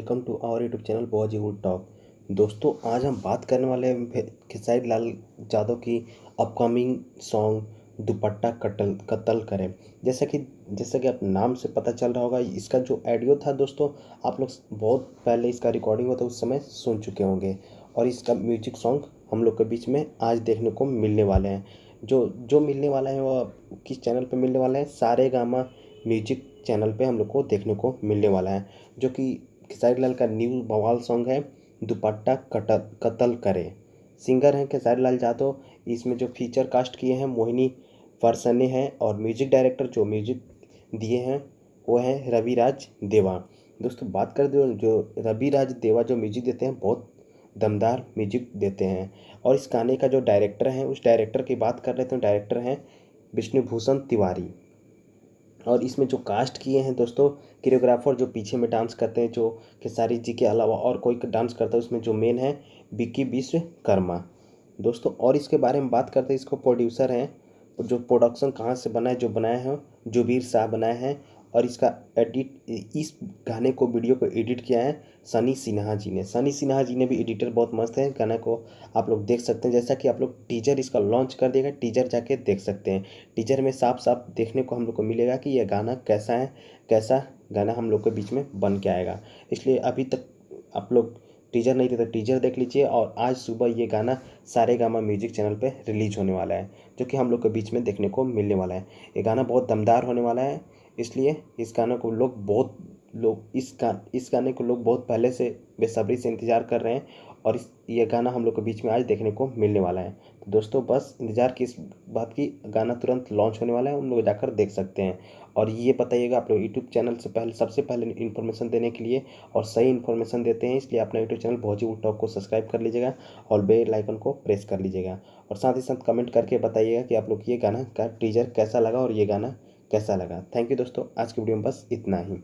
Welcome to our YouTube channel Bollywood Talk. दोस्तों, आज हम बात करने वाले हैं खेसारी लाल यादव की अपकमिंग सॉन्ग दुपट्टा कत्ल करें। जैसा कि आप नाम से पता चल रहा होगा, इसका जो ऑडियो था दोस्तों, आप लोग बहुत पहले इसका रिकॉर्डिंग हुआ था उस समय सुन चुके होंगे। और इसका म्यूजिक सॉन्ग हम लोग के बीच में आज देखने को मिलने वाले हैं। जो जो मिलने वाला है वह किस चैनल पे मिलने वाला है? सारेगामा म्यूजिक चैनल पे हम लोग को देखने को मिलने वाला है, जो कि खेसारी लाल का न्यू बवाल सॉन्ग है दुपट्टा कत्ल करे। सिंगर हैं खेसारी लाल यादव। इसमें जो फीचर कास्ट किए हैं मोहिनी फरसने हैं, और म्यूजिक डायरेक्टर जो म्यूजिक दिए हैं वो हैं रविराज देवा। दोस्तों, बात कर दो, जो रविराज देवा जो म्यूजिक देते हैं बहुत दमदार म्यूजिक देते हैं। और इस गाने का जो डायरेक्टर हैं, उस डायरेक्टर की बात कर रहे थे, डायरेक्टर हैं विष्णुभूषण तिवारी। और इसमें जो कास्ट किए हैं दोस्तों, कोरियोग्राफर जो पीछे में डांस करते हैं, जो खेसारी जी के अलावा और कोई डांस करता है, उसमें जो मेन है विक्की विश्वकर्मा दोस्तों। और इसके बारे में बात करते हैं, इसको प्रोड्यूसर हैं, जो प्रोडक्शन कहाँ से बना है, जो बनाए हैं जुबीर शाह बनाए हैं। और इसका इस गाने को वीडियो को एडिट किया है सनी सिन्हा जी ने। सनी सिन्हा जी ने भी एडिटर बहुत मस्त है, गाने को आप लोग देख सकते हैं। जैसा कि आप लोग टीजर इसका लॉन्च कर देगा, टीजर जाके देख सकते हैं। टीजर में साफ साफ देखने को हम लोग को मिलेगा कि यह गाना कैसा है, कैसा गाना हम लोग के बीच में बन के आएगा। इसलिए अभी तक आप लोग टीजर नहीं थे तो टीजर देख लीजिए। और आज सुबह ये गाना सारेगामा म्यूजिक चैनल पे रिलीज होने वाला है, जो कि हम लोग के बीच में देखने को मिलने वाला है। ये गाना बहुत दमदार होने वाला है, इसलिए इस गाने को इस गाने को लोग बहुत पहले से बेसब्री से इंतज़ार कर रहे हैं। और ये गाना हम लोग के बीच में आज देखने को मिलने वाला है। तो दोस्तों, बस इंतज़ार की इस बात की, गाना तुरंत लॉन्च होने वाला है, उन लोग जाकर देख सकते हैं। और ये बताइएगा, आप लोग यूट्यूब चैनल से सबसे पहले इन्फॉर्मेशन देने के लिए और सही इन्फॉर्मेशन देते हैं, इसलिए अपना यूट्यूब चैनल बॉलीवुड टॉक को सब्सक्राइब कर लीजिएगा और बेल आइकन को प्रेस कर लीजिएगा। और साथ ही साथ कमेंट करके बताइएगा कि आप लोग ये गाना का टीजर कैसा लगा और ये गाना कैसा लगा। थैंक यू दोस्तों, आज की वीडियो में बस इतना ही।